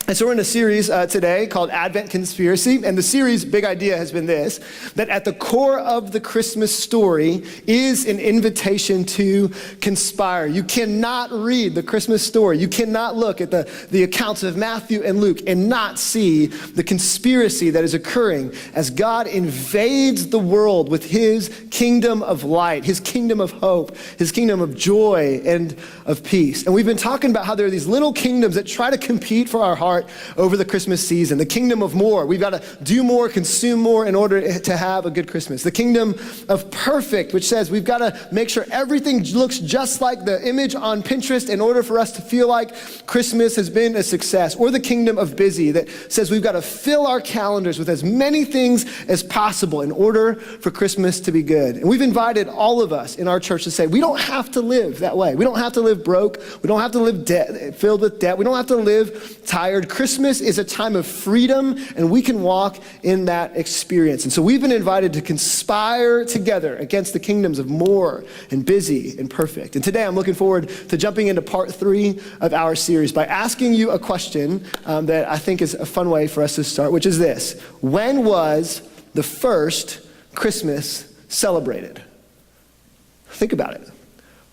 And so we're in a series today called Advent Conspiracy, and the series' big idea has been this, that at the core of the Christmas story is an invitation to conspire. You cannot read the Christmas story, you cannot look at the accounts of Matthew and Luke and not see the conspiracy that is occurring as God invades the world with his kingdom of light, his kingdom of hope, his kingdom of joy and of peace. And we've been talking about how there are these little kingdoms that try to compete for our heart over the Christmas season. The kingdom of more. We've got to do more, consume more in order to have a good Christmas. The kingdom of perfect, which says we've got to make sure everything looks just like the image on Pinterest in order for us to feel like Christmas has been a success. Or the kingdom of busy that says we've got to fill our calendars with as many things as possible in order for Christmas to be good. And we've invited all of us in our church to say we don't have to live that way. We don't have to live broke. We don't have to live filled with debt. We don't have to live tired. Christmas is a time of freedom, and we can walk in that experience. And so we've been invited to conspire together against the kingdoms of more and busy and perfect. And today I'm looking forward to jumping into part 3 of our series by asking you a question that I think is a fun way for us to start, which is this: when was the first Christmas celebrated? Think about it.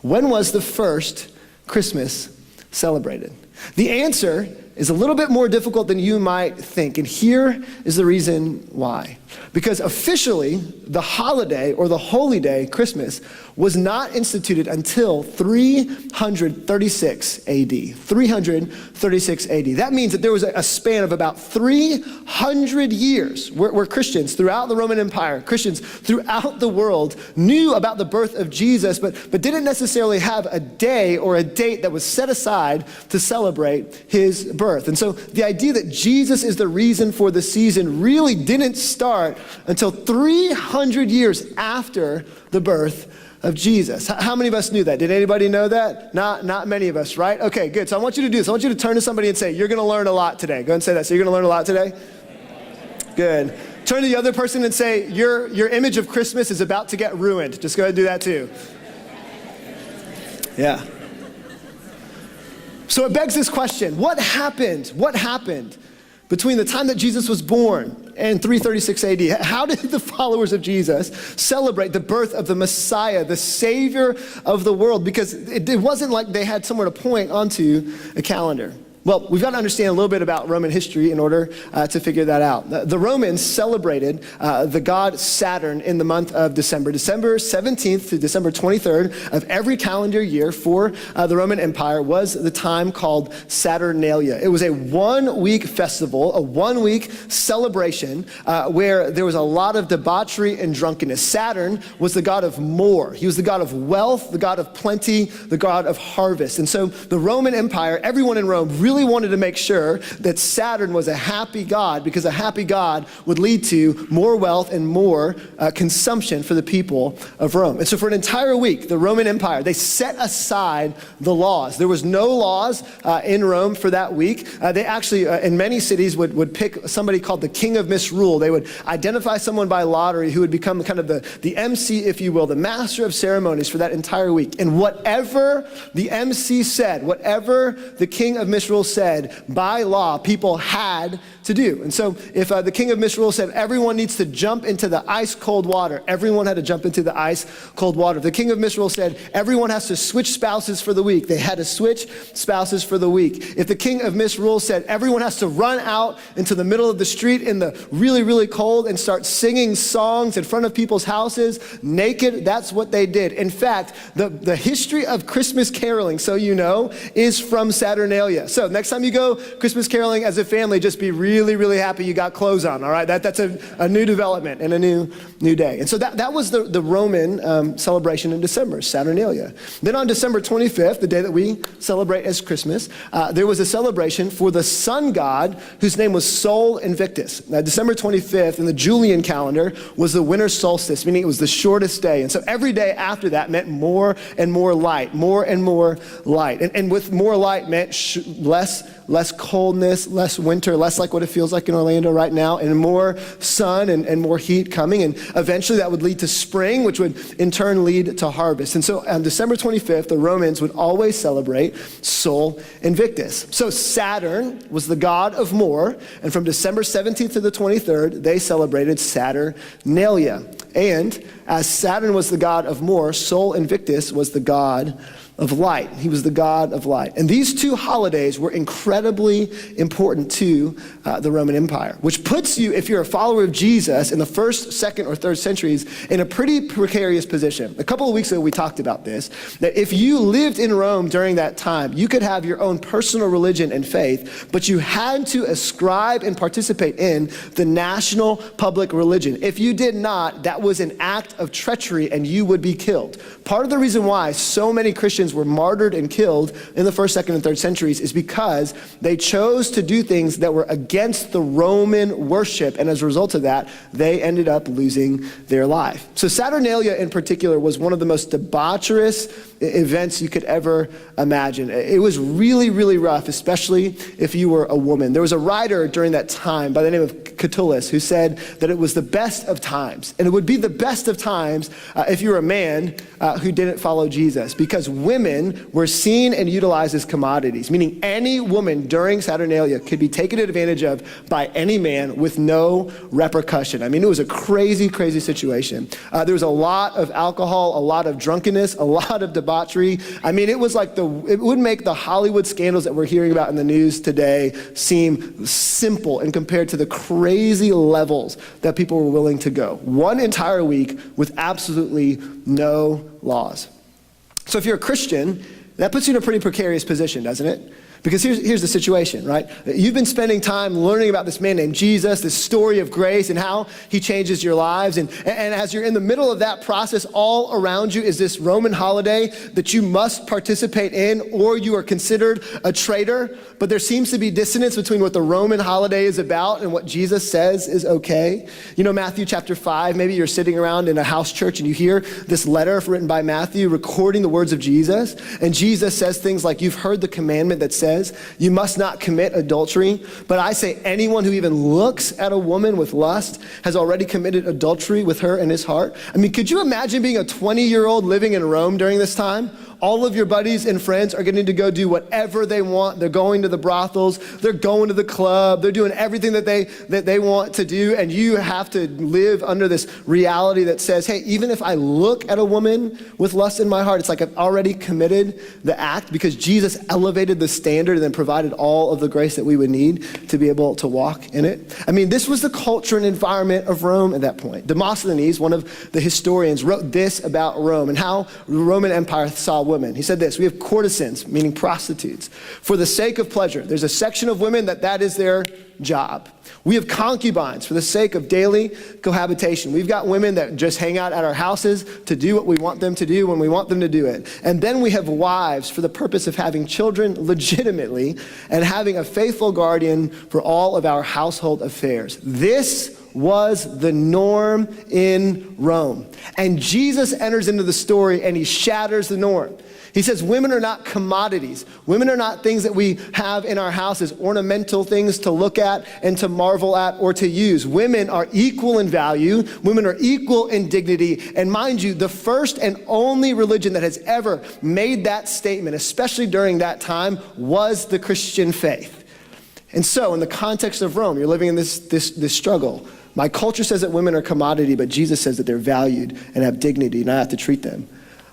When was the first Christmas celebrated? The answer is a little bit more difficult than you might think, and here is the reason why. Because officially, the holiday or the holy day, Christmas, was not instituted until 336 AD. 336 AD. That means that there was a span of about 300 years where Christians throughout the Roman Empire, Christians throughout the world knew about the birth of Jesus, but didn't necessarily have a day or a date that was set aside to celebrate his birth. And so the idea that Jesus is the reason for the season really didn't start until 300 years after the birth of Jesus. How many of us knew that? Did anybody know that? Not many of us, right? Okay, good. So I want you to do this. I want you to turn to somebody and say, you're going to learn a lot today. Go ahead and say that. So you're going to learn a lot today? Good. Turn to the other person and say, your image of Christmas is about to get ruined. Just go ahead and do that too. Yeah. So it begs this question: what happened? What happened between the time that Jesus was born and 336 AD? How did the followers of Jesus celebrate the birth of the Messiah, the Savior of the world? Because it wasn't like they had somewhere to point onto a calendar. Well, we've got to understand a little bit about Roman history in order to figure that out. The Romans celebrated the god Saturn in the month of December. December 17th to December 23rd of every calendar year for the Roman Empire was the time called Saturnalia. It was a one-week festival, a one-week celebration where there was a lot of debauchery and drunkenness. Saturn was the god of more. He was the god of wealth, the god of plenty, the god of harvest. And so the Roman Empire, everyone in Rome really wanted to make sure that Saturn was a happy god, because a happy god would lead to more wealth and more consumption for the people of Rome. And so for an entire week, the Roman Empire, they set aside the laws. There was no laws in Rome for that week. They actually, in many cities, would pick somebody called the king of misrule. They would identify someone by lottery who would become kind of the MC, if you will, the master of ceremonies for that entire week. And whatever the MC said, whatever the king of misrule said, by law, people had to do. And so if the king of misrule said everyone needs to jump into the ice cold water, everyone had to jump into the ice cold water. If the king of misrule said everyone has to switch spouses for the week, they had to switch spouses for the week. If the king of misrule said everyone has to run out into the middle of the street in the really, really cold and start singing songs in front of people's houses naked, that's what they did. In fact, the history of Christmas caroling, so you know, is from Saturnalia. So next time you go Christmas caroling as a family, just be really, really happy you got clothes on, all right? That's a new development and a new day. And so that was the Roman celebration in December, Saturnalia. Then on December 25th, the day that we celebrate as Christmas, there was a celebration for the sun god whose name was Sol Invictus. Now, December 25th in the Julian calendar was the winter solstice, meaning it was the shortest day. And so every day after that meant more and more light, more and more light. And with more light meant less less coldness, less winter, less like what it feels like in Orlando right now, and more sun and more heat coming. And eventually that would lead to spring, which would in turn lead to harvest. And so on December 25th, the Romans would always celebrate Sol Invictus. So Saturn was the god of war, and from December 17th to the 23rd, they celebrated Saturnalia. And as Saturn was the god of war, Sol Invictus was the god of light. He was the god of light. And these two holidays were incredibly important to the Roman Empire, which puts you, if you're a follower of Jesus in the first, second, or third centuries, in a pretty precarious position. A couple of weeks ago, we talked about this, that if you lived in Rome during that time, you could have your own personal religion and faith, but you had to ascribe and participate in the national public religion. If you did not, that was an act of treachery and you would be killed. Part of the reason why so many Christians were martyred and killed in the first, second, and third centuries is because they chose to do things that were against the Roman worship, and as a result of that, they ended up losing their life. So Saturnalia in particular was one of the most debaucherous events you could ever imagine. It was really, really rough, especially if you were a woman. There was a writer during that time by the name of Catullus who said that it was the best of times, and it would be the best of times if you were a man who didn't follow Jesus, because women were seen and utilized as commodities, meaning any woman during Saturnalia could be taken advantage of by any man with no repercussion. I mean, it was a crazy, crazy situation. There was a lot of alcohol, a lot of drunkenness, a lot of debauchery. I mean, it was like it would make the Hollywood scandals that we're hearing about in the news today seem simple and compared to the crazy levels that people were willing to go. One entire week with absolutely no laws. So if you're a Christian, that puts you in a pretty precarious position, doesn't it? Because here's the situation, right? You've been spending time learning about this man named Jesus, this story of grace and how he changes your lives. And as you're in the middle of that process, all around you is this Roman holiday that you must participate in, or you are considered a traitor. But there seems to be dissonance between what the Roman holiday is about and what Jesus says is okay. You know, Matthew chapter 5, maybe you're sitting around in a house church and you hear this letter written by Matthew recording the words of Jesus. And Jesus says things like, you've heard the commandment that says, you must not commit adultery. But I say anyone who even looks at a woman with lust has already committed adultery with her in his heart. I mean, could you imagine being a 20-year-old living in Rome during this time? All of your buddies and friends are getting to go do whatever they want. They're going to the brothels. They're going to the club. They're doing everything that they want to do. And you have to live under this reality that says, hey, even if I look at a woman with lust in my heart, it's like I've already committed the act, because Jesus elevated the standard and then provided all of the grace that we would need to be able to walk in it. I mean, this was the culture and environment of Rome at that point. Demosthenes, one of the historians, wrote this about Rome and how the Roman Empire saw women. He said this: we have courtesans, meaning prostitutes, for the sake of pleasure. There's a section of women that is their job. We have concubines for the sake of daily cohabitation. We've got women that just hang out at our houses to do what we want them to do when we want them to do it. And then we have wives for the purpose of having children legitimately and having a faithful guardian for all of our household affairs. This was the norm in Rome. And Jesus enters into the story and he shatters the norm. He says women are not commodities. Women are not things that we have in our houses, ornamental things to look at and to marvel at or to use. Women are equal in value. Women are equal in dignity. And mind you, the first and only religion that has ever made that statement, especially during that time, was the Christian faith. And so in the context of Rome, you're living in this struggle. My culture says that women are commodity, but Jesus says that they're valued and have dignity, and I have to treat them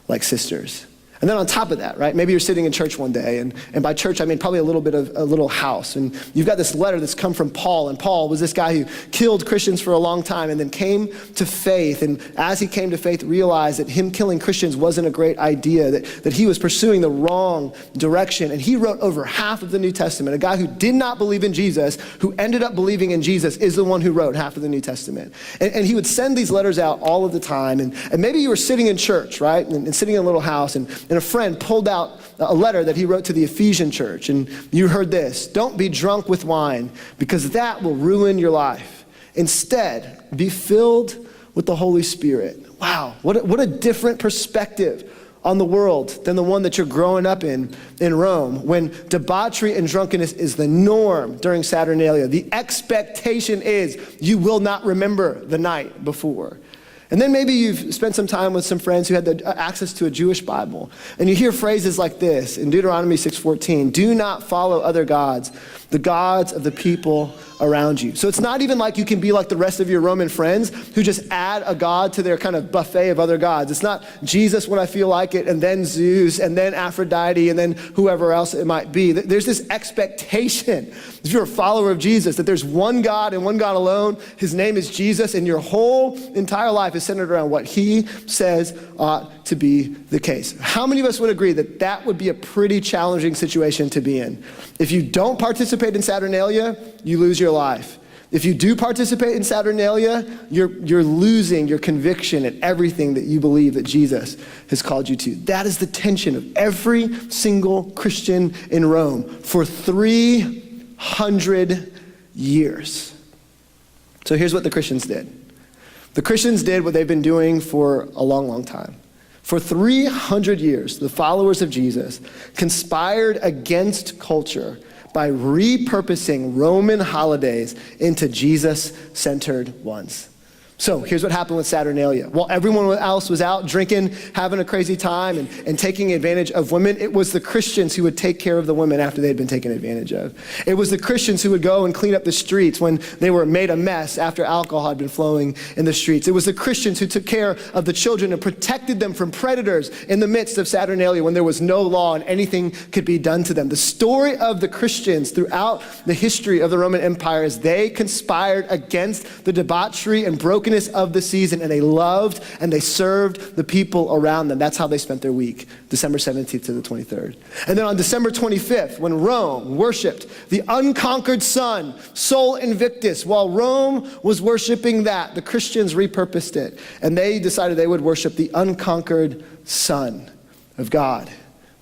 like sisters. And then on top of that, right, maybe you're sitting in church one day, and by church I mean probably a little house, and you've got this letter that's come from Paul, and Paul was this guy who killed Christians for a long time and then came to faith, and as he came to faith realized that him killing Christians wasn't a great idea, that he was pursuing the wrong direction, and he wrote over half of the New Testament. A guy who did not believe in Jesus, who ended up believing in Jesus, is the one who wrote half of the New Testament. And he would send these letters out all of the time, and maybe you were sitting in church, right, and sitting in a little house, and a friend pulled out a letter that he wrote to the Ephesian church, and you heard this: don't be drunk with wine, because that will ruin your life. Instead, be filled with the Holy Spirit. Wow, what a different perspective on the world than the one that you're growing up in Rome, when debauchery and drunkenness is the norm during Saturnalia, the expectation is you will not remember the night before. And then maybe you've spent some time with some friends who had access to a Jewish Bible, and you hear phrases like this in Deuteronomy 6:14, do not follow other gods, the gods of the people around you. So it's not even like you can be like the rest of your Roman friends who just add a god to their kind of buffet of other gods. It's not Jesus when I feel like it, and then Zeus, and then Aphrodite, and then whoever else it might be. There's this expectation, if you're a follower of Jesus, that there's one God and one God alone. His name is Jesus, and your whole entire life is centered around what he says ought to be the case. How many of us would agree that that would be a pretty challenging situation to be in? If you don't participate in Saturnalia, you lose your life. If you do participate in Saturnalia, you're losing your conviction and everything that you believe that Jesus has called you to. That is the tension of every single Christian in Rome for 300 years. So here's what the Christians did. The Christians did what they've been doing for a long, long time. For 300 years, the followers of Jesus conspired against culture by repurposing Roman holidays into Jesus-centered ones. So here's what happened with Saturnalia. While everyone else was out drinking, having a crazy time, and taking advantage of women, it was the Christians who would take care of the women after they'd been taken advantage of. It was the Christians who would go and clean up the streets when they were made a mess after alcohol had been flowing in the streets. It was the Christians who took care of the children and protected them from predators in the midst of Saturnalia when there was no law and anything could be done to them. The story of the Christians throughout the history of the Roman Empire is they conspired against the debauchery and brokenness of the season, and they loved and they served the people around them. That's how they spent their week, December 17th to the 23rd. And then on December 25th, when Rome worshiped the unconquered sun, Sol Invictus, while Rome was worshiping that, the Christians repurposed it, and they decided they would worship the unconquered Son of God,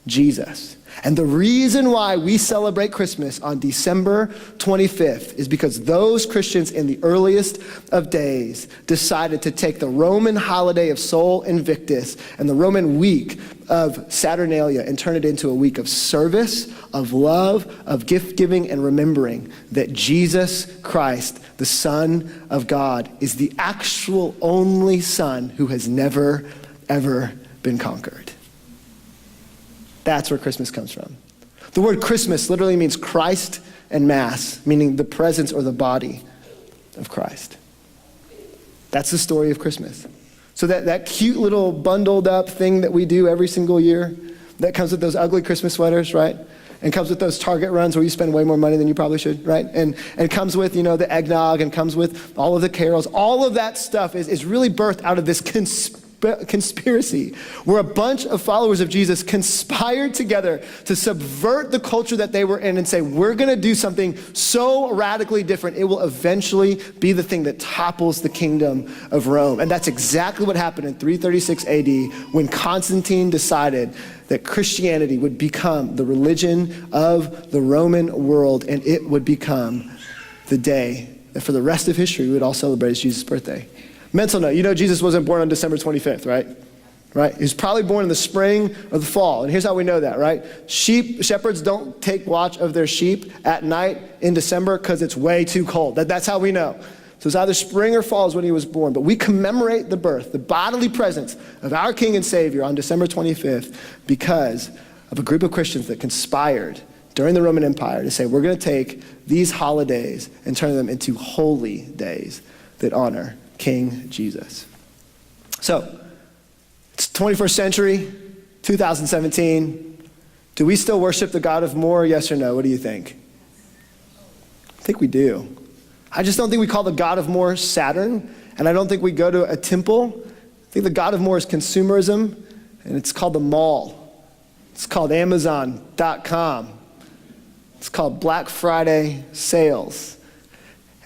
Jesus. And the reason why we celebrate Christmas on December 25th is because those Christians in the earliest of days decided to take the Roman holiday of Sol Invictus and the Roman week of Saturnalia and turn it into a week of service, of love, of gift giving, and remembering that Jesus Christ, the Son of God, is the actual only Son who has never, ever been conquered. That's where Christmas comes from. The word Christmas literally means Christ and Mass, meaning the presence or the body of Christ. That's the story of Christmas. So that cute little bundled up thing that we do every single year, that comes with those ugly Christmas sweaters, right? And comes with those Target runs where you spend way more money than you probably should, right? And comes with, the eggnog, and comes with all of the carols. All of that stuff is really birthed out of this conspiracy where a bunch of followers of Jesus conspired together to subvert the culture that they were in and say, we're going to do something so radically different, it will eventually be the thing that topples the kingdom of Rome. And that's exactly what happened in 336 AD when Constantine decided that Christianity would become the religion of the Roman world, and it would become the day that for the rest of history we would all celebrate as Jesus' birthday. Mental note, Jesus wasn't born on December 25th, right? Right? He was probably born in the spring or the fall. And here's how we know that, right? Shepherds don't take watch of their sheep at night in December because it's way too cold. That's how we know. So it's either spring or fall is when he was born. But we commemorate the birth, the bodily presence of our King and Savior on December 25th because of a group of Christians that conspired during the Roman Empire to say, we're going to take these holidays and turn them into holy days that honor King Jesus. So, it's 21st century, 2017. Do we still worship the God of more, yes or no? What do you think? I think we do. I just don't think we call the God of more Saturn, and I don't think we go to a temple. I think the God of more is consumerism, and it's called the mall. It's called Amazon.com. It's called Black Friday sales.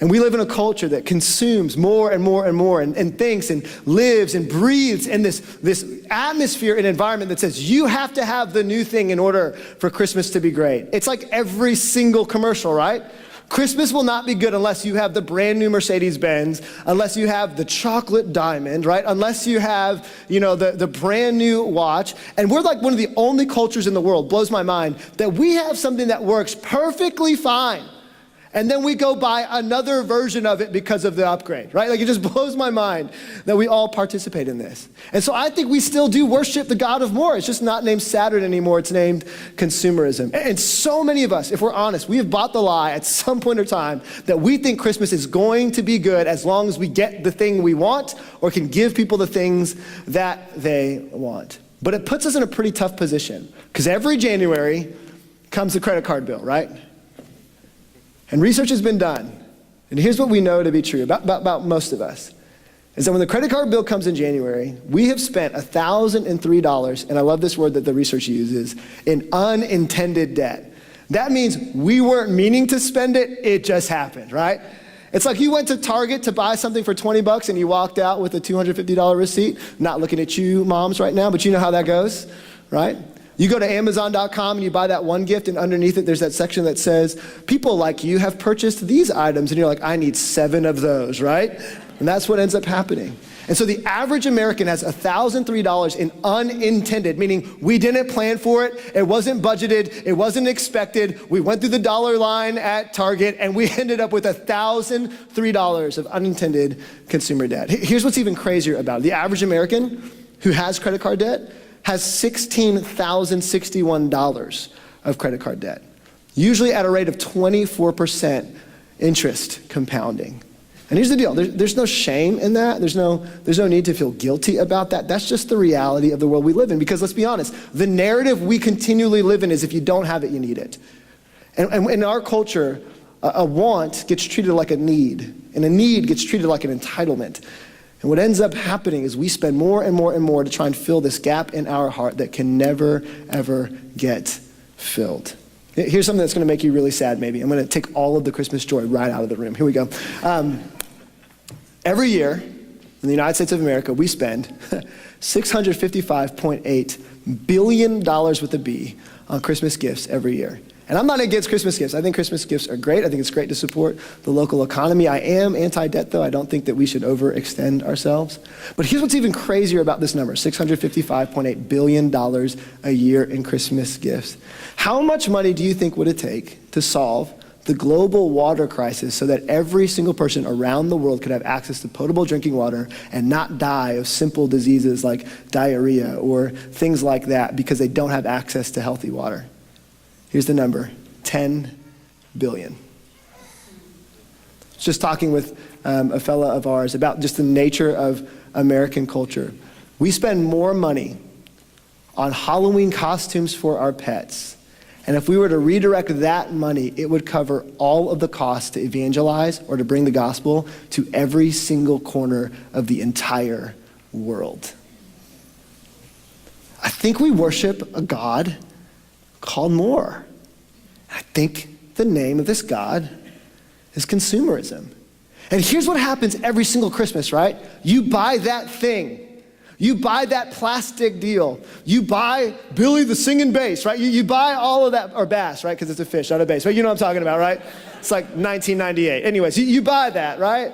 And we live in a culture that consumes more and more and more and thinks and lives and breathes in this atmosphere and environment that says you have to have the new thing in order for Christmas to be great. It's like every single commercial, right? Christmas will not be good unless you have the brand new Mercedes-Benz, unless you have the chocolate diamond, right? Unless you have, the brand new watch. And we're like one of the only cultures in the world, blows my mind, that we have something that works perfectly fine. And then we go buy another version of it because of the upgrade, right? Like it just blows my mind that we all participate in this. And so I think we still do worship the God of more. It's just not named Saturn anymore. It's named consumerism. And so many of us, if we're honest, we have bought the lie at some point in time that we think Christmas is going to be good as long as we get the thing we want or can give people the things that they want. But it puts us in a pretty tough position because every January comes the credit card bill, right? And research has been done, and here's what we know to be true about most of us, is that when the credit card bill comes in January, we have spent $1,003, and I love this word that the research uses, in unintended debt. That means we weren't meaning to spend it, it just happened, right? It's like you went to Target to buy something for $20 and you walked out with a $250 receipt. Not looking at you, moms, right now, but you know how that goes, right? You go to Amazon.com and you buy that one gift, and underneath it there's that section that says, people like you have purchased these items, and you're like, I need 7 of those, right? And that's what ends up happening. And so the average American has $1,003 in unintended, meaning we didn't plan for it, it wasn't budgeted, it wasn't expected, we went through the dollar line at Target, and we ended up with $1,003 of unintended consumer debt. Here's what's even crazier about it. The average American who has credit card debt has $16,061 of credit card debt, usually at a rate of 24% interest compounding. And here's the deal, there's no shame in that, there's no need to feel guilty about that. That's just the reality of the world we live in, because let's be honest, the narrative we continually live in is if you don't have it, you need it. And in our culture, a want gets treated like a need, and a need gets treated like an entitlement. And what ends up happening is we spend more and more and more to try and fill this gap in our heart that can never, ever get filled. Here's something that's going to make you really sad, maybe. I'm going to take all of the Christmas joy right out of the room. Here we go. Every year in the United States of America, we spend $655.8 billion with a B on Christmas gifts every year. And I'm not against Christmas gifts. I think Christmas gifts are great. I think it's great to support the local economy. I am anti-debt, though. I don't think that we should overextend ourselves. But here's what's even crazier about this number, $655.8 billion a year in Christmas gifts. How much money do you think would it take to solve the global water crisis so that every single person around the world could have access to potable drinking water and not die of simple diseases like diarrhea or things like that because they don't have access to healthy water? Here's the number, 10 billion. Just talking with a fella of ours about just the nature of American culture. We spend more money on Halloween costumes for our pets. And if we were to redirect that money, it would cover all of the costs to evangelize or to bring the gospel to every single corner of the entire world. I think we worship a God called more. I think the name of this God is consumerism. And here's what happens every single Christmas, right? You buy that thing. You buy that plastic deal. You buy Billy the singing bass, right? You buy all of that, or bass, right? Because it's a fish, not a bass, right? You know what I'm talking about, right? It's like 1998. Anyways, you buy that, right?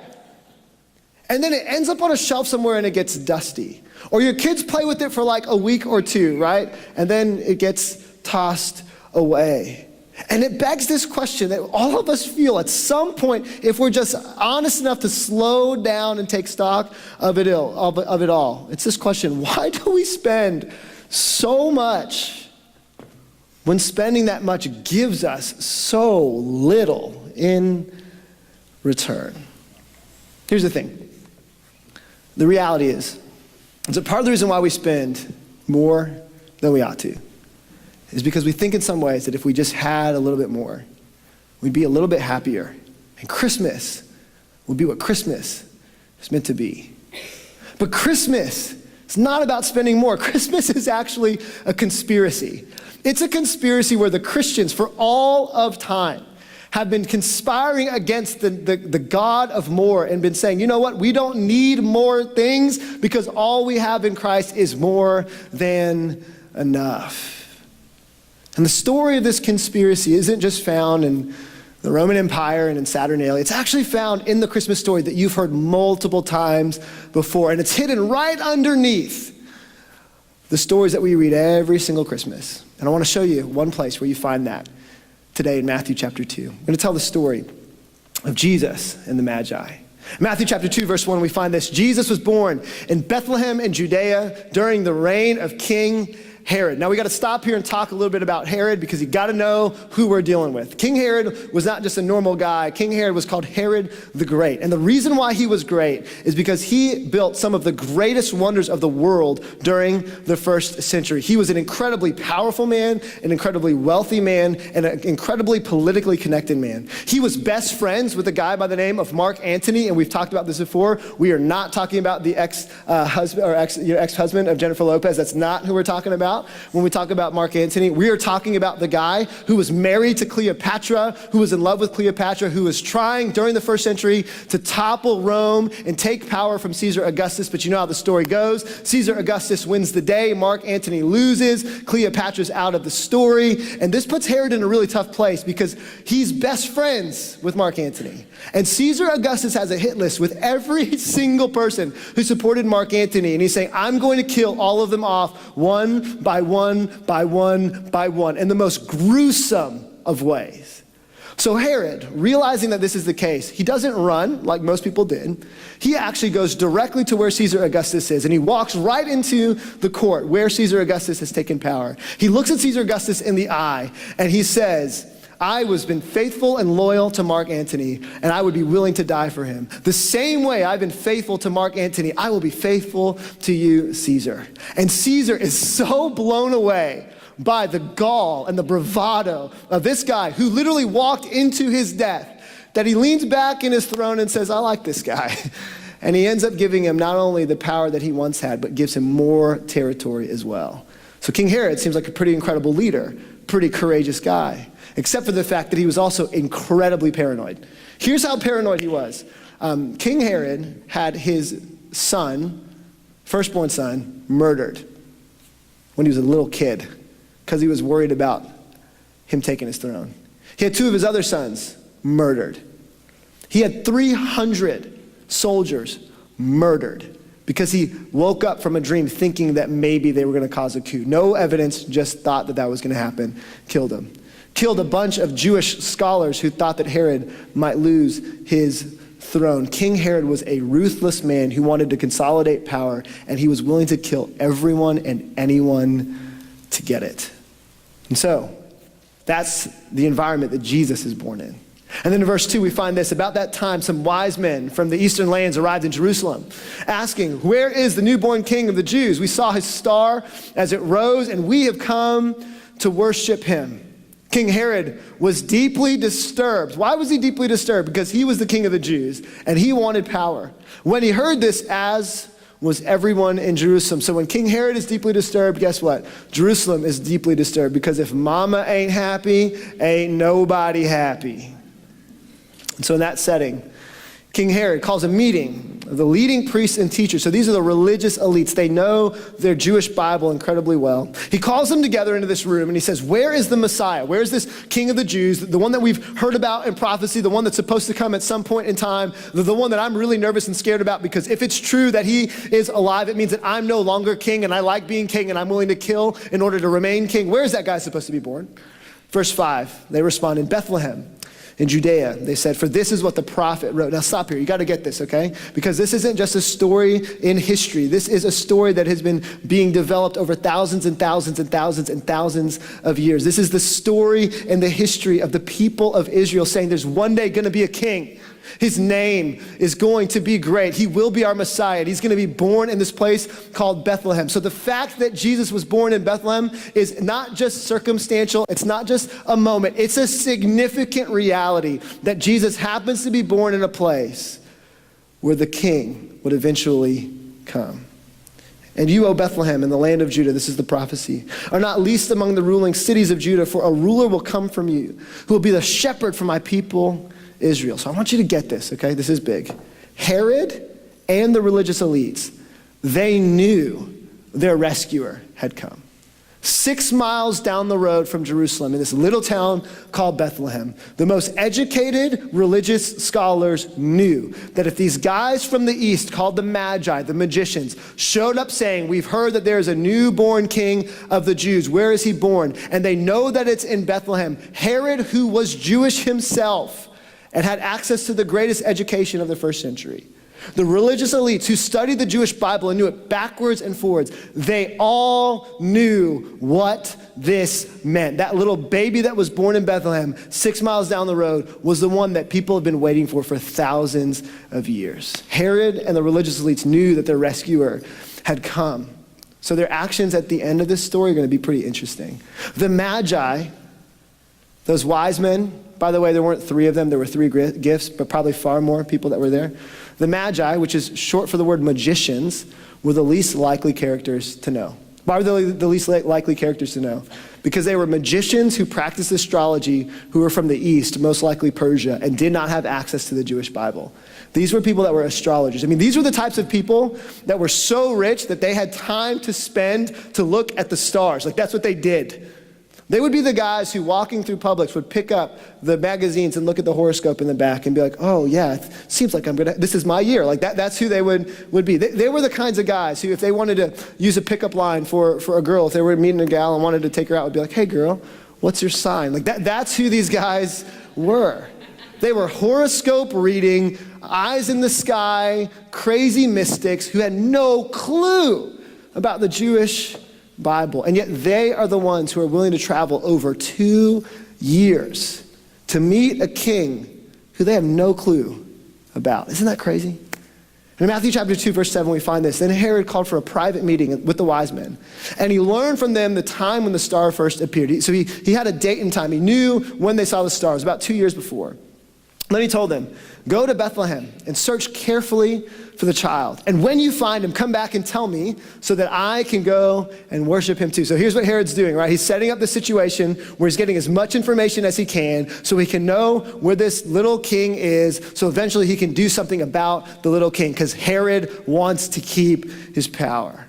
And then it ends up on a shelf somewhere and it gets dusty. Or your kids play with it for like a week or two, right? And then it gets tossed away. And it begs this question that all of us feel at some point, if we're just honest enough to slow down and take stock of it all. It's this question, why do we spend so much when spending that much gives us so little in return? Here's the thing. The reality is that part of the reason why we spend more than we ought to is because we think in some ways that if we just had a little bit more, we'd be a little bit happier. And Christmas would be what Christmas is meant to be. But Christmas is not about spending more. Christmas is actually a conspiracy. It's a conspiracy where the Christians, for all of time, have been conspiring against the God of more and been saying, you know what, we don't need more things because all we have in Christ is more than enough. And the story of this conspiracy isn't just found in the Roman Empire and in Saturnalia. It's actually found in the Christmas story that you've heard multiple times before, and it's hidden right underneath the stories that we read every single Christmas. And I want to show you one place where you find that today in Matthew chapter 2. I'm going to tell the story of Jesus and the Magi. Matthew chapter 2, verse 1, we find this. Jesus was born in Bethlehem in Judea during the reign of King Herod. Now we got to stop here and talk a little bit about Herod because you got to know who we're dealing with. King Herod was not just a normal guy. King Herod was called Herod the Great. And the reason why he was great is because he built some of the greatest wonders of the world during the first century. He was an incredibly powerful man, an incredibly wealthy man, and an incredibly politically connected man. He was best friends with a guy by the name of Mark Antony, and we've talked about this before. We are not talking about the ex-husband of Jennifer Lopez. That's not who we're talking about. When we talk about Mark Antony, we are talking about the guy who was married to Cleopatra, who was in love with Cleopatra, who was trying during the first century to topple Rome and take power from Caesar Augustus. But you know how the story goes. Caesar Augustus wins the day. Mark Antony loses. Cleopatra's out of the story. And this puts Herod in a really tough place because he's best friends with Mark Antony. And Caesar Augustus has a hit list with every single person who supported Mark Antony. And he's saying, I'm going to kill all of them off one by one, by one, by one, in the most gruesome of ways. So Herod, realizing that this is the case, he doesn't run like most people did. He actually goes directly to where Caesar Augustus is, and he walks right into the court where Caesar Augustus has taken power. He looks at Caesar Augustus in the eye, and he says, I was been faithful and loyal to Mark Antony, and I would be willing to die for him. The same way I've been faithful to Mark Antony, I will be faithful to you, Caesar. And Caesar is so blown away by the gall and the bravado of this guy who literally walked into his death that he leans back in his throne and says, I like this guy. And he ends up giving him not only the power that he once had, but gives him more territory as well. So King Herod seems like a pretty incredible leader, pretty courageous guy, except for the fact that he was also incredibly paranoid. Here's how paranoid he was. King Herod had his son, firstborn son, murdered when he was a little kid because he was worried about him taking his throne. He had two of his other sons murdered. He had 300 soldiers murdered because he woke up from a dream thinking that maybe they were going to cause a coup. No evidence, just thought that that was going to happen. Killed him. Killed a bunch of Jewish scholars who thought that Herod might lose his throne. King Herod was a ruthless man who wanted to consolidate power, and he was willing to kill everyone and anyone to get it. And so, that's the environment that Jesus is born in. And then in verse 2, we find this. About that time, some wise men from the eastern lands arrived in Jerusalem, asking, where is the newborn king of the Jews? We saw his star as it rose, and we have come to worship him. King Herod was deeply disturbed. Why was he deeply disturbed? Because he was the king of the Jews, and he wanted power. When he heard this, as was everyone in Jerusalem. So when King Herod is deeply disturbed, guess what? Jerusalem is deeply disturbed, because if mama ain't happy, ain't nobody happy. And so in that setting, King Herod calls a meeting of the leading priests and teachers. So these are the religious elites. They know their Jewish Bible incredibly well. He calls them together into this room and he says, where is the Messiah? Where is this King of the Jews? The one that we've heard about in prophecy, the one that's supposed to come at some point in time, the one that I'm really nervous and scared about, because if it's true that he is alive, it means that I'm no longer king, and I like being king, and I'm willing to kill in order to remain king. Where is that guy supposed to be born? Verse 5, they respond, in Bethlehem, in Judea. They said, for this is what the prophet wrote. Now stop here. You got to get this, okay? Because this isn't just a story in history. This is a story that has been being developed over thousands and thousands and thousands and thousands of years. This is the story and the history of the people of Israel saying there's one day going to be a king. His name is going to be great. He will be our Messiah. And he's going to be born in this place called Bethlehem. So the fact that Jesus was born in Bethlehem is not just circumstantial. It's not just a moment. It's a significant reality that Jesus happens to be born in a place where the king would eventually come. And you, O Bethlehem, in the land of Judah, this is the prophecy, are not least among the ruling cities of Judah, for a ruler will come from you, who will be the shepherd for my people Israel. So I want you to get this, okay? This is big. Herod and the religious elites, they knew their rescuer had come. 6 miles down the road from Jerusalem, in this little town called Bethlehem, the most educated religious scholars knew that if these guys from the east, called the Magi, the magicians, showed up saying, we've heard that there's a newborn king of the Jews. Where is he born? And they know that it's in Bethlehem. Herod, who was Jewish himself and had access to the greatest education of the first century, the religious elites who studied the Jewish Bible and knew it backwards and forwards, they all knew what this meant. That little baby that was born in Bethlehem, 6 miles down the road, was the one that people have been waiting for thousands of years. Herod and the religious elites knew that their rescuer had come. So their actions at the end of this story are going to be pretty interesting. The Magi, those wise men, by the way, there weren't 3 of them, there were 3 gifts, but probably far more people that were there. The Magi, which is short for the word magicians, were the least likely characters to know. Why were they the least likely characters to know? Because they were magicians who practiced astrology, who were from the east, most likely Persia, and did not have access to the Jewish Bible. These were people that were astrologers. I mean, these were the types of people that were so rich that they had time to spend to look at the stars. Like, that's what they did. They would be the guys who, walking through Publix, would pick up the magazines and look at the horoscope in the back and be like, oh yeah, it seems like this is my year. Like that's who they would be. They were the kinds of guys who, if they wanted to use a pickup line for a girl, if they were meeting a gal and wanted to take her out, would be like, hey girl, what's your sign? Like that's who these guys were. They were horoscope reading, eyes in the sky, crazy mystics who had no clue about the Jewish Bible. And yet they are the ones who are willing to travel over 2 years to meet a king who they have no clue about. Isn't that crazy? In Matthew chapter 2, verse 7, we find this. Then Herod called for a private meeting with the wise men, and he learned from them the time when the star first appeared. So he had a date and time. He knew when they saw the stars, about 2 years before. Then he told them, go to Bethlehem and search carefully for the child. And when you find him, come back and tell me so that I can go and worship him too. So here's what Herod's doing, right? He's setting up the situation where he's getting as much information as he can so he can know where this little king is, so eventually he can do something about the little king, because Herod wants to keep his power.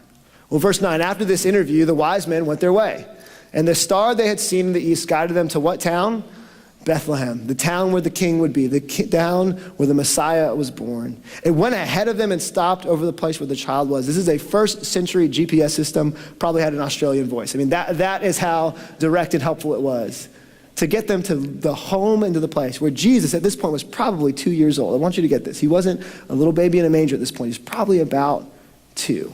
Well, verse 9, after this interview, the wise men went their way. And the star they had seen in the east guided them to what town? Bethlehem, the town where the king would be, the town where the Messiah was born. It went ahead of them and stopped over the place where the child was. This is a first century GPS system, probably had an Australian voice. I mean, that is how direct and helpful it was to get them to the home and to the place where Jesus at this point was probably 2 years old. I want you to get this. He wasn't a little baby in a manger at this point. He's probably about 2.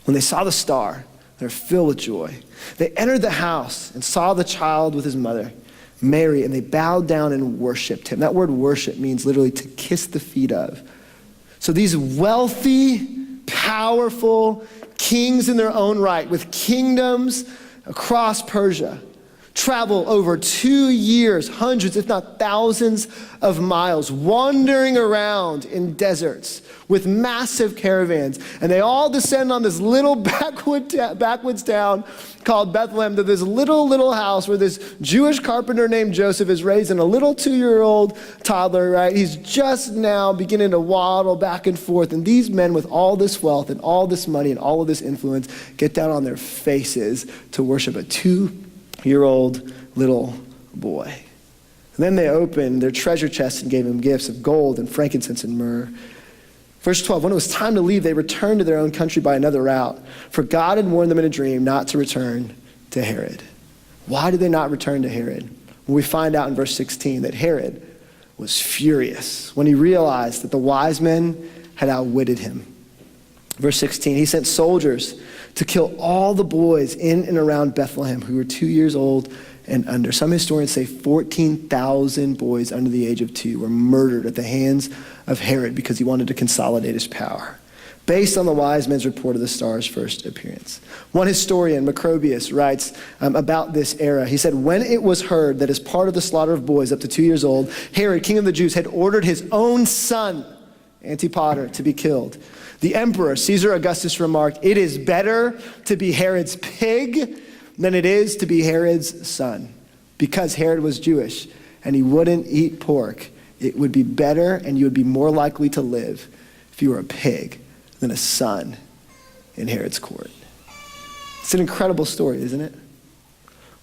When they saw the star, they were filled with joy. They entered the house and saw the child with his mother, Mary, and they bowed down and worshiped him. That word worship means literally to kiss the feet of. So these wealthy, powerful kings in their own right, with kingdoms across Persia, travel over 2 years, hundreds, if not thousands of miles, wandering around in deserts with massive caravans. And they all descend on this little backwoods town called Bethlehem, to this little house where this Jewish carpenter named Joseph is raising a little 2-year-old toddler, right? He's just now beginning to waddle back and forth. And these men with all this wealth and all this money and all of this influence get down on their faces to worship a 2-year-old little boy. And then they opened their treasure chests and gave him gifts of gold and frankincense and myrrh. Verse 12, when it was time to leave, they returned to their own country by another route, for God had warned them in a dream not to return to Herod. Why did they not return to Herod? Well, we find out in verse 16 that Herod was furious when he realized that the wise men had outwitted him. Verse 16, he sent soldiers to kill all the boys in and around Bethlehem who were 2 years old and under. Some historians say 14,000 boys under the age of 2 were murdered at the hands of Herod because he wanted to consolidate his power, based on the wise men's report of the star's first appearance. One historian, Macrobius, writes about this era. He said, when it was heard that as part of the slaughter of boys up to 2 years old, Herod, king of the Jews, had ordered his own son, Antipater, to be killed, the emperor, Caesar Augustus, remarked, it is better to be Herod's pig than it is to be Herod's son. Because Herod was Jewish and he wouldn't eat pork, it would be better and you would be more likely to live if you were a pig than a son in Herod's court. It's an incredible story, isn't it?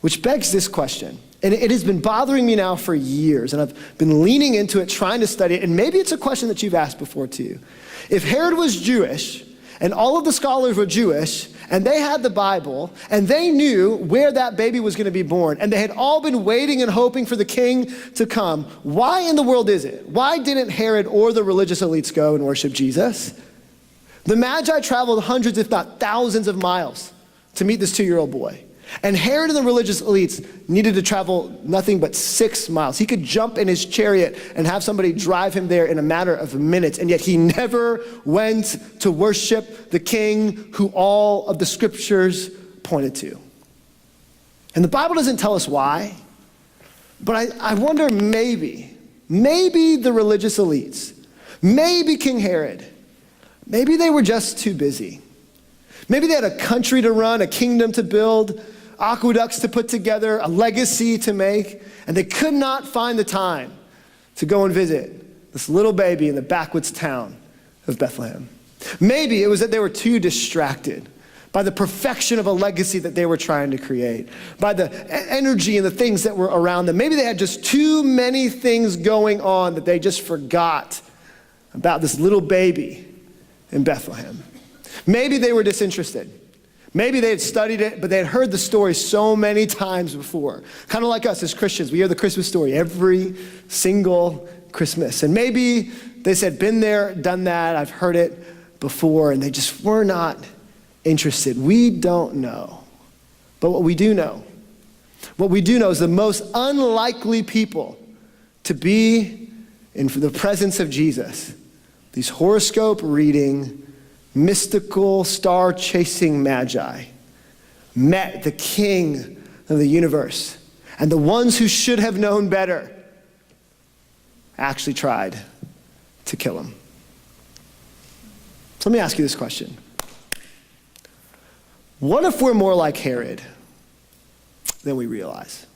Which begs this question. And it has been bothering me now for years, and I've been leaning into it, trying to study it, and maybe it's a question that you've asked before too. If Herod was Jewish, and all of the scholars were Jewish, and they had the Bible, and they knew where that baby was going to be born, and they had all been waiting and hoping for the king to come, why in the world is it? Why didn't Herod or the religious elites go and worship Jesus? The Magi traveled hundreds, if not thousands of miles to meet this 2-year-old boy. And Herod and the religious elites needed to travel nothing but 6 miles. He could jump in his chariot and have somebody drive him there in a matter of minutes, and yet he never went to worship the king who all of the scriptures pointed to. And the Bible doesn't tell us why, but I wonder maybe the religious elites, maybe King Herod, maybe they were just too busy. Maybe they had a country to run, a kingdom to build, aqueducts to put together, a legacy to make, and they could not find the time to go and visit this little baby in the backwoods town of Bethlehem. Maybe it was that they were too distracted by the perfection of a legacy that they were trying to create, by the energy and the things that were around them. Maybe they had just too many things going on that they just forgot about this little baby in Bethlehem. Maybe they were disinterested. Maybe they had studied it, but they had heard the story so many times before. Kind of like us as Christians. We hear the Christmas story every single Christmas. And maybe they said, been there, done that, I've heard it before, and they just were not interested. We don't know. But what we do know is the most unlikely people to be in the presence of Jesus, these horoscope reading, mystical, star-chasing Magi, met the King of the universe, and the ones who should have known better actually tried to kill him. So let me ask you this question. What if we're more like Herod than we realize?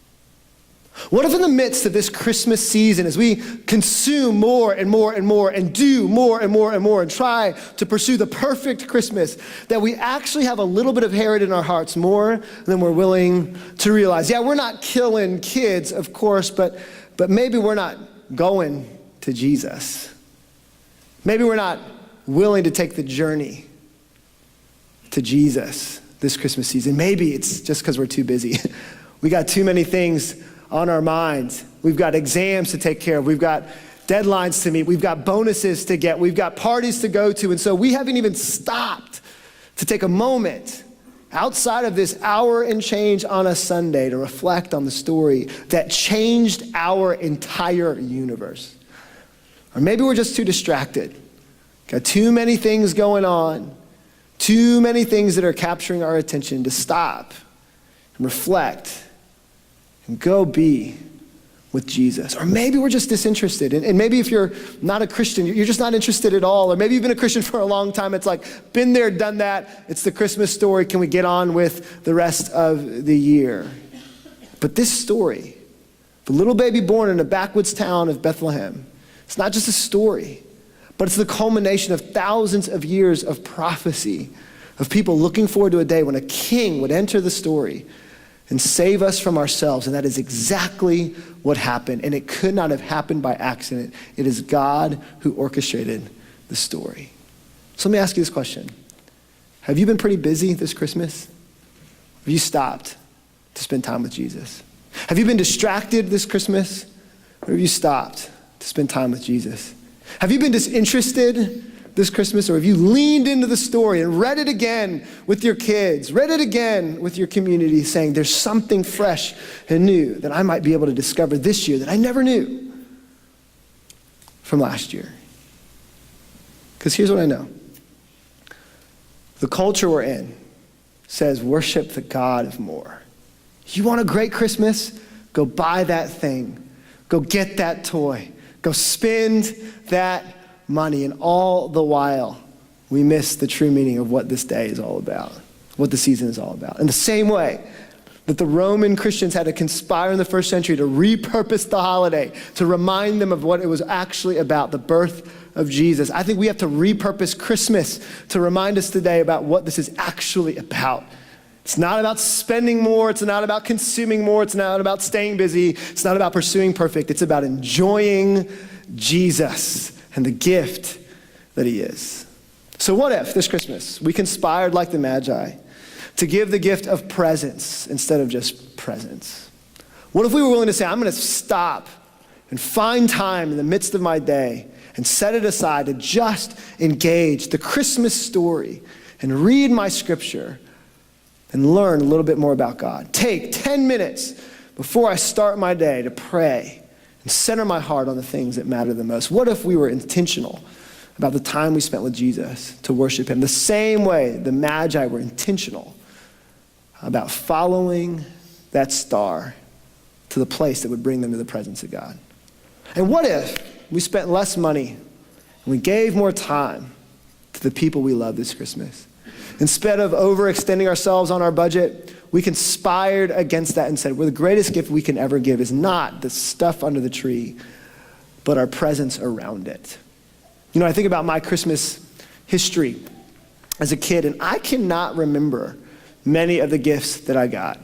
What if in the midst of this Christmas season, as we consume more and more and more and do more and more and more and try to pursue the perfect Christmas, that we actually have a little bit of Herod in our hearts more than we're willing to realize? Yeah, we're not killing kids, of course, but maybe we're not going to Jesus. Maybe we're not willing to take the journey to Jesus this Christmas season. Maybe it's just because we're too busy. We got too many things on our minds. We've got exams to take care of. We've got deadlines to meet. We've got bonuses to get. We've got parties to go to. And so we haven't even stopped to take a moment outside of this hour and change on a Sunday to reflect on the story that changed our entire universe. Or maybe we're just too distracted. Got too many things going on. Too many things that are capturing our attention to stop and reflect and go be with Jesus. Or maybe we're just disinterested. And maybe if you're not a Christian, you're just not interested at all. Or maybe you've been a Christian for a long time. It's like, been there, done that. It's the Christmas story. Can we get on with the rest of the year? But this story, the little baby born in a backwoods town of Bethlehem, it's not just a story, but it's the culmination of thousands of years of prophecy, of people looking forward to a day when a king would enter the story and save us from ourselves. And that is exactly what happened. And it could not have happened by accident. It is God who orchestrated the story. So let me ask you this question. Have you been pretty busy this Christmas? Have you stopped to spend time with Jesus? Have you been distracted this Christmas? Or have you stopped to spend time with Jesus? Have you been disinterested this Christmas, or have you leaned into the story and read it again with your kids, read it again with your community, saying there's something fresh and new that I might be able to discover this year that I never knew from last year? Because here's what I know. The culture we're in says worship the God of more. You want a great Christmas? Go buy that thing. Go get that toy. Go spend that money. And all the while, we miss the true meaning of what this day is all about, what the season is all about. In the same way that the Roman Christians had to conspire in the first century to repurpose the holiday, to remind them of what it was actually about, the birth of Jesus, I think we have to repurpose Christmas to remind us today about what this is actually about. It's not about spending more. It's not about consuming more. It's not about staying busy. It's not about pursuing perfect. It's about enjoying Jesus and the gift that he is. So what if this Christmas we conspired like the Magi to give the gift of presents instead of just presents? What if we were willing to say, I'm going to stop and find time in the midst of my day and set it aside to just engage the Christmas story and read my scripture and learn a little bit more about God. Take 10 minutes before I start my day to pray and center my heart on the things that matter the most. What if we were intentional about the time we spent with Jesus to worship him, the same way the Magi were intentional about following that star to the place that would bring them to the presence of God? And what if we spent less money and we gave more time to the people we love this Christmas? Instead of overextending ourselves on our budget, we conspired against that and said, well, the greatest gift we can ever give is not the stuff under the tree, but our presence around it. You know, I think about my Christmas history as a kid, and I cannot remember many of the gifts that I got.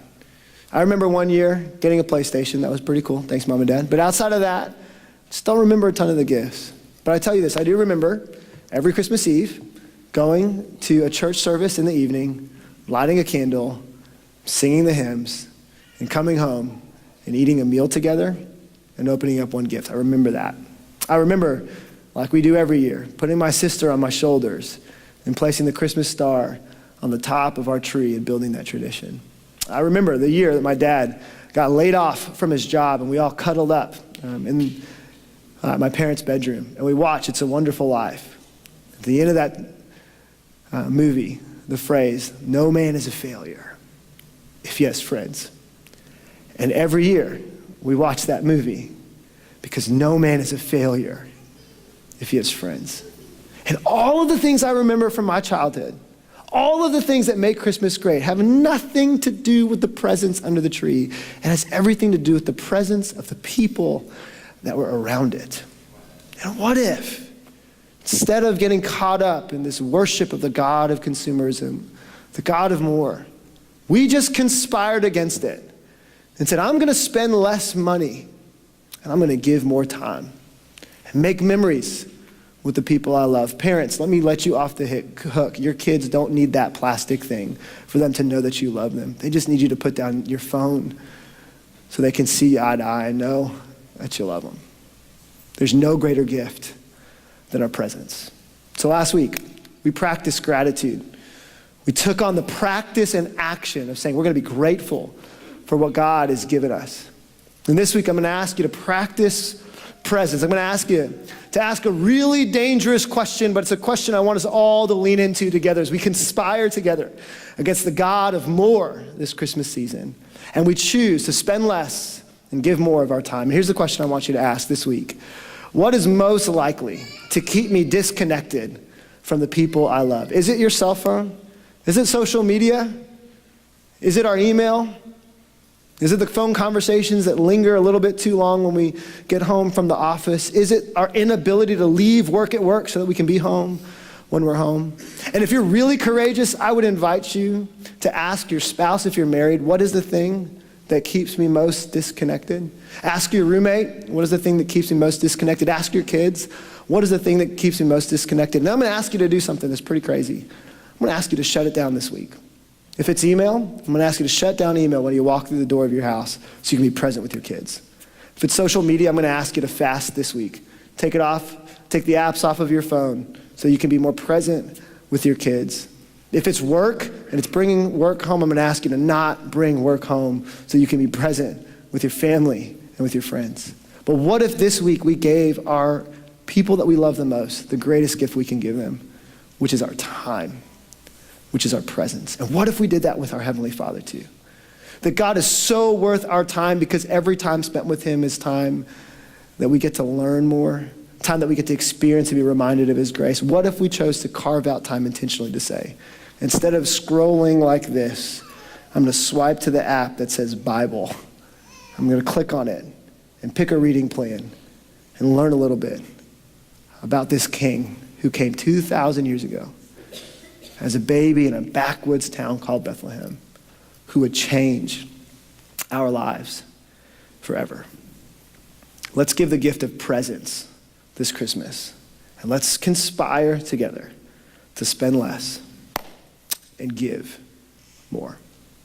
I remember one year getting a PlayStation. That was pretty cool. Thanks, Mom and Dad. But outside of that, I just don't remember a ton of the gifts. But I tell you this, I do remember every Christmas Eve going to a church service in the evening, lighting a candle, singing the hymns, and coming home and eating a meal together and opening up one gift. I remember that. I remember, like we do every year, putting my sister on my shoulders and placing the Christmas star on the top of our tree and building that tradition. I remember the year that my dad got laid off from his job and we all cuddled up in my parents' bedroom and we watched It's a Wonderful Life. At the end of that movie, the phrase, no man is a failure if he has friends. And every year we watch that movie because no man is a failure if he has friends. And all of the things I remember from my childhood, all of the things that make Christmas great have nothing to do with the presents under the tree. It has everything to do with the presence of the people that were around it. And what if, instead of getting caught up in this worship of the God of consumerism, the God of more, we just conspired against it and said, I'm going to spend less money and I'm going to give more time and make memories with the people I love. Parents, let me let you off the hook. Your kids don't need that plastic thing for them to know that you love them. They just need you to put down your phone so they can see eye to eye and know that you love them. There's no greater gift than our presence. So last week, we practiced gratitude. We took on the practice and action of saying we're going to be grateful for what God has given us. And this week, I'm going to ask you to practice presence. I'm going to ask you to ask a really dangerous question, but it's a question I want us all to lean into together as we conspire together against the God of more this Christmas season. And we choose to spend less and give more of our time. And here's the question I want you to ask this week. What is most likely to keep me disconnected from the people I love? Is it your cell phone? Is it social media? Is it our email? Is it the phone conversations that linger a little bit too long when we get home from the office? Is it our inability to leave work at work so that we can be home when we're home? And if you're really courageous, I would invite you to ask your spouse, if you're married, what is the thing that keeps me most disconnected? Ask your roommate, what is the thing that keeps me most disconnected? Ask your kids, what is the thing that keeps me most disconnected? And I'm going to ask you to do something that's pretty crazy. I'm going to ask you to shut it down this week. If it's email, I'm going to ask you to shut down email when you walk through the door of your house so you can be present with your kids. If it's social media, I'm going to ask you to fast this week. Take it off, take the apps off of your phone so you can be more present with your kids. If it's work and it's bringing work home, I'm going to ask you to not bring work home so you can be present with your family and with your friends. But what if this week we gave our people that we love the most the greatest gift we can give them, which is our time, which is our presence? And what if we did that with our Heavenly Father too? That God is so worth our time because every time spent with him is time that we get to learn more, time that we get to experience and be reminded of his grace. What if we chose to carve out time intentionally to say, instead of scrolling like this, I'm going to swipe to the app that says Bible. I'm going to click on it and pick a reading plan and learn a little bit about this king who came 2,000 years ago as a baby in a backwoods town called Bethlehem who would change our lives forever. Let's give the gift of presence this Christmas, and let's conspire together to spend less and give more.